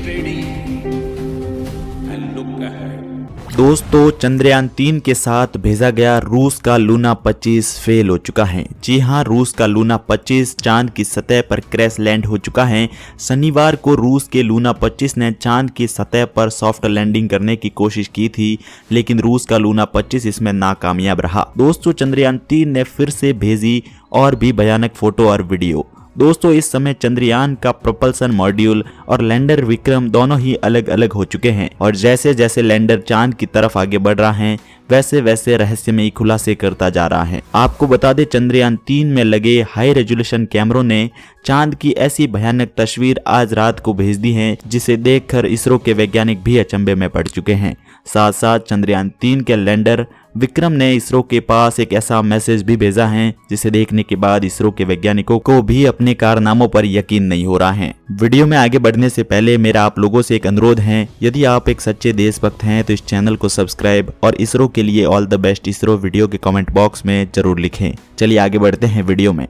ready and look ahead. दोस्तों, चंद्रयान 3 के साथ भेजा गया रूस का लूना 25 फेल हो चुका है। जी हां, रूस का लूना 25 चांद की सतह पर क्रैश लैंड हो चुका है। शनिवार को रूस के लूना 25 ने चांद की सतह पर सॉफ्ट लैंडिंग करने की कोशिश की थी, लेकिन रूस का लूना 25 इसमें नाकामयाब रहा। दोस्तों, चंद्रयान 3 ने फिर से भेजी और भी भयानक फोटो और वीडियो। दोस्तों, इस समय चंद्रयान का प्रोपल्सन मॉड्यूल और लैंडर विक्रम दोनों ही अलग अलग हो चुके हैं और जैसे जैसे लैंडर चांद की तरफ आगे बढ़ रहा है वैसे वैसे रहस्यमयी खुलासे करता जा रहा है। आपको बता दें, चंद्रयान 3 में लगे हाई रेजोल्यूशन कैमरों ने चांद की ऐसी भयानक तस्वीर आज रात को भेज दी है जिसे देखकर इसरो के वैज्ञानिक भी अचंभे में पड़ चुके हैं। साथ साथ चंद्रयान 3 के लैंडर विक्रम ने इसरो के पास एक ऐसा मैसेज भी भेजा है जिसे देखने के बाद इसरो के वैज्ञानिकों को भी अपने कारनामों पर यकीन नहीं हो रहा है। वीडियो में आगे बढ़ने से पहले मेरा आप लोगों से एक अनुरोध है, यदि आप एक सच्चे देशभक्त हैं तो इस चैनल को सब्सक्राइब और इसरो के लिए all the best ISRO video के कमेंट बॉक्स में जरूर लिखें। चलिए आगे बढ़ते हैं वीडियो में।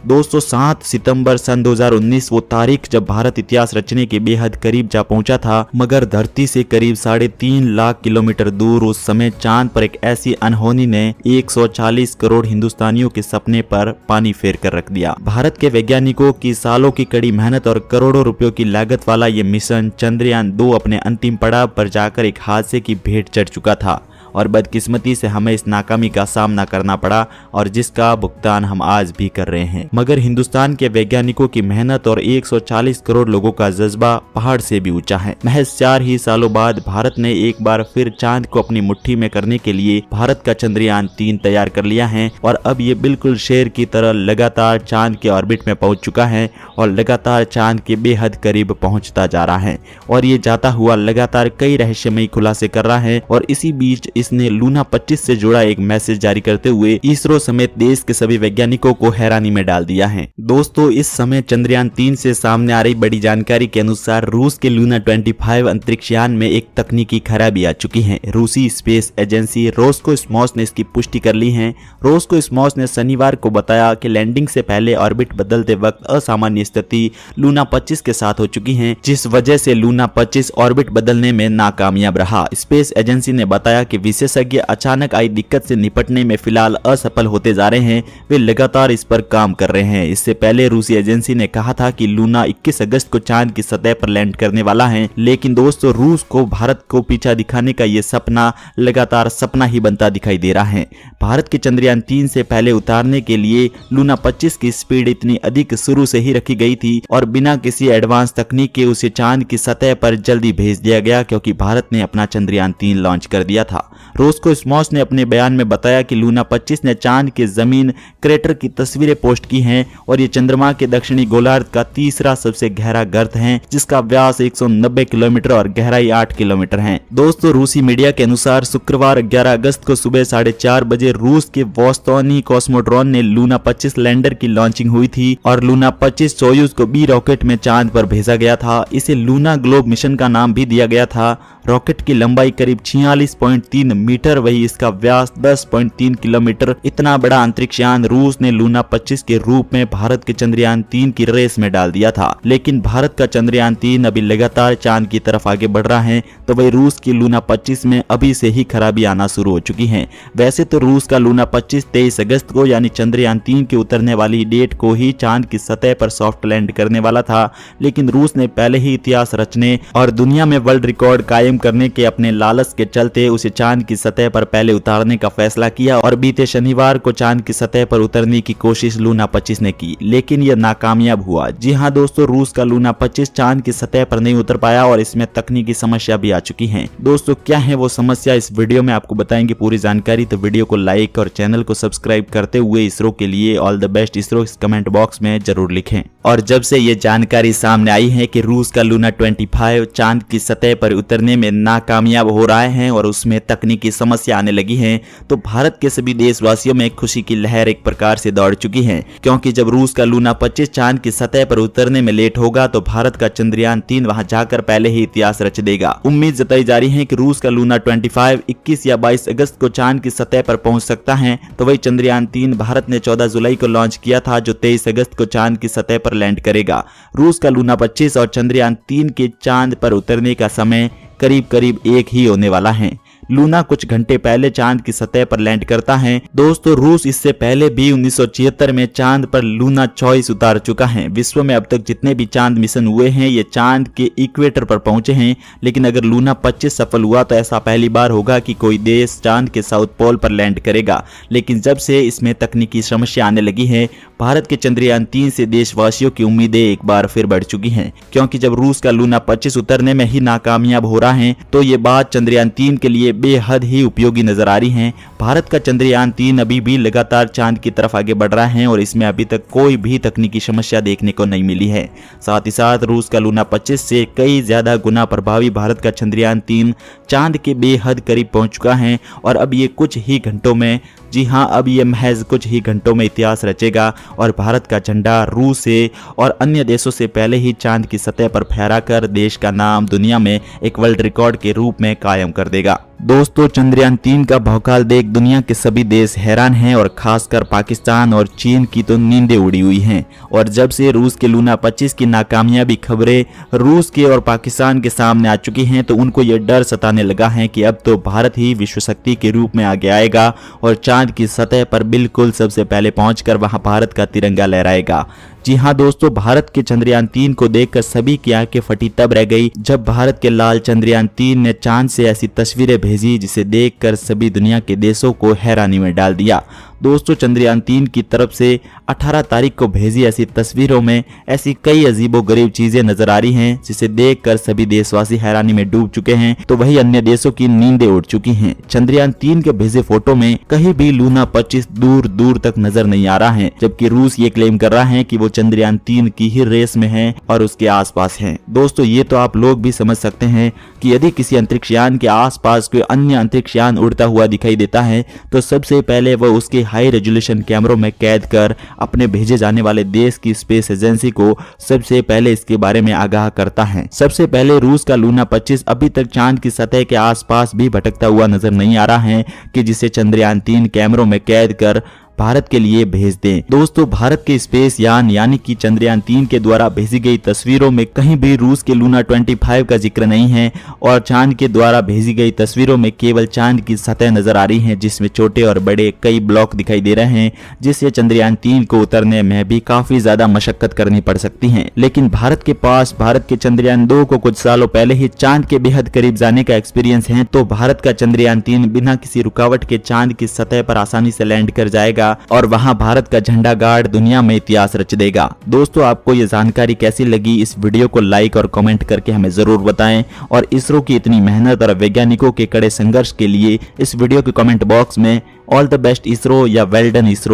दोस्तों, 7 सितंबर सन 2019 वो तारीख जब भारत इतिहास रचने के बेहद करीब जा पहुंचा था, मगर धरती से करीब 3.5 लाख किलोमीटर दूर उस समय चांद पर एक ऐसी अनहोनी ने 140 करोड़ हिंदुस्तानियों के सपने पर पानी फेर कर रख दिया। भारत के वैज्ञानिकों की सालों की कड़ी मेहनत और करोड़ों रुपयों की लागत वाला ये मिशन चंद्रयान 2 अपने अंतिम पड़ाव पर जाकर एक हादसे की भेंट चढ़ चुका था और बदकिस्मती से हमें इस नाकामी का सामना करना पड़ा और जिसका भुगतान हम आज भी कर रहे हैं। मगर हिंदुस्तान के वैज्ञानिकों की मेहनत और 140 करोड़ लोगों का जज्बा पहाड़ से भी ऊंचा है। महज 4 ही सालों बाद भारत ने एक बार फिर चांद को अपनी मुट्ठी में करने के लिए भारत का चंद्रयान 3 तैयार कर लिया है और अब ये बिल्कुल शेर की तरह लगातार चांद के ऑर्बिट में पहुंच चुका है और लगातार चांद के बेहद करीब पहुंचता जा रहा है और ये जाता हुआ लगातार कई रहस्यमयी खुलासे कर रहा है। और इसी बीच इसने लूना 25 से जुड़ा एक मैसेज जारी करते हुए इसरो समेत देश के सभी वैज्ञानिकों को हैरानी में डाल दिया है। दोस्तों, इस समय चंद्रयान 3 से सामने आ रही बड़ी जानकारी के अनुसार रूस के लूना 25 अंतरिक्ष यान में एक तकनीकी खराबी आ चुकी है। रूसी स्पेस एजेंसी रोस्कोस्मोस ने इसकी पुष्टि कर ली है। रोस्कोस्मोस ने शनिवार को बताया कि लैंडिंग से पहले ऑर्बिट बदलते वक्त असामान्य स्थिति लूना 25 के साथ हो चुकी है, जिस वजह से लूना 25 ऑर्बिट बदलने में नाकामयाब रहा। स्पेस एजेंसी ने बताया कि विशेषज्ञ अचानक आई दिक्कत से निपटने में फिलहाल असफल होते जा रहे हैं। वे लगातार इस पर काम कर रहे हैं। इससे पहले रूसी एजेंसी ने कहा था कि लूना 21 अगस्त को चांद की सतह पर लैंड करने वाला है, लेकिन दोस्तों, रूस को भारत को पीछा दिखाने का ये सपना लगातार सपना ही बनता दिखाई दे रहा है। भारत के चंद्रयान 3 से पहले उतारने के लिए लूना 25 की स्पीड इतनी अधिक शुरू से ही रखी गई थी और बिना किसी एडवांस तकनीक के उसे चांद की सतह पर जल्दी भेज दिया गया क्योंकि भारत ने अपना चंद्रयान 3 लॉन्च कर दिया था। रोस्कोस्मोस ने अपने बयान में बताया कि लूना 25 ने चांद के जमीन क्रेटर की तस्वीरें पोस्ट की हैं और ये चंद्रमा के दक्षिणी गोलार्ध का तीसरा सबसे गहरा गर्त है जिसका व्यास 190 किलोमीटर और गहराई 8 किलोमीटर है। दोस्तों, रूसी मीडिया के अनुसार शुक्रवार 11 अगस्त को सुबह 4:30 बजे रूस के वोस्तोनी कॉस्मोड्रोन ने लूना 25 लैंडर की लॉन्चिंग हुई थी और लूना 25 सोयूज को बी रॉकेट में चांद पर भेजा गया था। इसे लूना ग्लोब मिशन का नाम भी दिया गया था। रॉकेट की लंबाई करीब 46.3 मीटर, वही इसका व्यास 10.3 किलोमीटर। इतना बड़ा अंतरिक्ष यान रूस ने लूना 25 के रूप में भारत के चंद्रयान 3 की रेस में डाल दिया था, लेकिन भारत का चंद्रयान 3 अभी लगातार चांद की तरफ आगे बढ़ रहा है, तो वही रूस की लूना 25 में अभी से ही खराबी आना शुरू हो चुकी है। वैसे तो रूस का लूना 25 23 अगस्त को यानी चंद्रयान 3 के उतरने वाली डेट को ही चांद की सतह पर सॉफ्ट लैंड करने वाला था, लेकिन रूस ने पहले ही इतिहास रचने और दुनिया में वर्ल्ड रिकॉर्ड कायम करने के अपने लालच के चलते उसे चांद की सतह पर पहले उतारने का फैसला किया और बीते शनिवार को चांद की सतह पर उतरने की कोशिश लूना 25 ने की, लेकिन यह नाकामयाब हुआ। जी हां दोस्तों, रूस का लूना 25 चांद की सतह पर नहीं उतर पाया और इसमें तकनीकी समस्या भी आ चुकी है। दोस्तों, क्या है वो समस्या, इस वीडियो में आपको बताएंगे पूरी जानकारी, तो वीडियो को लाइक और चैनल को सब्सक्राइब करते हुए इसरो के लिए all the best ISRO comment box में जरूर लिखें। और जब से ये जानकारी सामने आई है कि रूस का लूना 25 चांद की सतह पर उतरने में नाकामयाब हो रहे हैं और उसमें तकनीकी समस्या आने लगी है, तो भारत के सभी देशवासियों में खुशी की लहर एक प्रकार से दौड़ चुकी है, क्योंकि जब रूस का लूना 25 चांद की सतह पर उतरने में लेट होगा तो भारत का चंद्रयान 3 वहां जाकर पहले ही इतिहास रच देगा। उम्मीद जताई जा रही है कि रूस का लूना 25 21 या 22 अगस्त को चांद की सतह पर पहुंच सकता है, तो वही चंद्रयान 3 भारत ने 14 जुलाई को लॉन्च किया था, जो 23 अगस्त को चांद की सतह पर लैंड करेगा। रूस का लूना 25 और चंद्रयान 3 के चांद पर उतरने का समय करीब करीब एक ही होने वाला है। लूना कुछ घंटे पहले चांद की सतह पर लैंड करता है। दोस्तों, रूस इससे पहले भी 1976 में चांद पर लूना 24 उतार चुका है। विश्व में अब तक जितने भी चांद मिशन हुए हैं ये चांद के इक्वेटर पर पहुंचे हैं, लेकिन अगर लूना 25 सफल हुआ तो ऐसा पहली बार होगा कि कोई देश चांद के साउथ पोल पर लैंड करेगा। लेकिन जब से इसमें तकनीकी समस्या आने लगी है, भारत के चंद्रयान 3 से देशवासियों की उम्मीदें एक बार फिर बढ़ चुकी हैं, क्योंकि जब रूस का लूना 25 उतरने में ही नाकामयाब हो रहा है तो ये बात चंद्रयान 3 के लिए बेहद ही उपयोगी नजर आ रही है। भारत का चंद्रयान 3 अभी भी लगातार चांद की तरफ आगे बढ़ रहा है और इसमें अभी तक कोई भी तकनीकी समस्या देखने को नहीं मिली है। साथ ही साथ रूस का लूना 25 से कई ज्यादा गुना प्रभावी भारत का चंद्रयान 3 चांद के बेहद करीब पहुंच चुका है और अब ये कुछ ही घंटों में, जी हां, अब ये महज कुछ ही घंटों में इतिहास रचेगा और भारत का झंडा रूस से और अन्य देशों से पहले ही चांद की सतह पर फहराकर देश का नाम दुनिया में एक वर्ल्ड रिकॉर्ड के रूप में कायम कर देगा। दोस्तों, चंद्रयान 3 का भौकाल देख दुनिया के सभी देश हैरान हैं और खासकर पाकिस्तान और चीन की तो नींदें उड़ी हुई हैं। और जब से रूस के लूना 25 की नाकामयाबी खबरें रूस के और पाकिस्तान के सामने आ चुकी हैं, तो उनको ये डर सताने लगा है कि अब तो भारत ही विश्व शक्ति के रूप में आगे आएगा और चांद की सतह पर बिल्कुल सबसे पहले पहुंचकर वहां भारत का तिरंगा लहराएगा। जी हां दोस्तों, भारत के चंद्रयान 3 को देखकर सभी की आंखें फटी तब रह गई जब भारत के लाल चंद्रयान 3 ने चांद से ऐसी तस्वीरें भेजी जिसे देखकर सभी दुनिया के देशों को हैरानी में डाल दिया। दोस्तों, चंद्रयान 3 की तरफ से 18 तारीख को भेजी ऐसी तस्वीरों में ऐसी कई अजीबोगरीब चीजें नजर आ रही हैं जिसे देखकर सभी देशवासी हैरानी में डूब चुके हैं, तो वही अन्य देशों की नींदें उड़ चुकी हैं। चंद्रयान 3 के भेजे फोटो में कहीं भी लूना 25 दूर दूर तक नजर नहीं आ रहा है, जबकि रूस ये क्लेम कर रहा है कि वो चंद्रयान 3 की ही रेस में है और उसके आसपास है। दोस्तों, ये तो आप लोग भी समझ सकते हैं कि यदि किसी अंतरिक्ष यान के आसपास कोई अन्य अंतरिक्ष यान उड़ता हुआ दिखाई देता है तो सबसे पहले वह उसके हाई रेजोल्यूशन कैमरों में कैद कर अपने भेजे जाने वाले देश की स्पेस एजेंसी को सबसे पहले इसके बारे में आगाह करता है। सबसे पहले रूस का लूना 25 अभी तक चांद की सतह के आसपास भी भटकता हुआ नजर नहीं आ रहा है कि जिसे चंद्रयान 3 कैमरों में कैद कर भारत के लिए भेज दें। दोस्तों, भारत के स्पेस यान यानी कि चंद्रयान 3 के द्वारा भेजी गई तस्वीरों में कहीं भी रूस के लूना 25 का जिक्र नहीं है और चांद के द्वारा भेजी गई तस्वीरों में केवल चांद की सतह नजर आ रही है, जिसमें छोटे और बड़े कई ब्लॉक दिखाई दे रहे हैं, जिससे चंद्रयान 3 को उतरने में भी काफी ज्यादा मशक्कत करनी पड़ सकती है। लेकिन भारत के पास भारत के चंद्रयान 2 को कुछ सालों पहले ही चांद के बेहद करीब जाने का एक्सपीरियंस है, तो भारत का चंद्रयान 3 बिना किसी रुकावट के चांद की सतह पर आसानी से लैंड कर जाएगा और वहां भारत का झंडा गाड़ दुनिया में इतिहास रच देगा। दोस्तों, आपको ये जानकारी कैसी लगी? इस वीडियो को लाइक और कमेंट करके हमें जरूर बताएं और इसरो की इतनी मेहनत और वैज्ञानिकों के कड़े संघर्ष के लिए इस वीडियो के कमेंट बॉक्स में ऑल द बेस्ट इसरो या वेल डन इसरो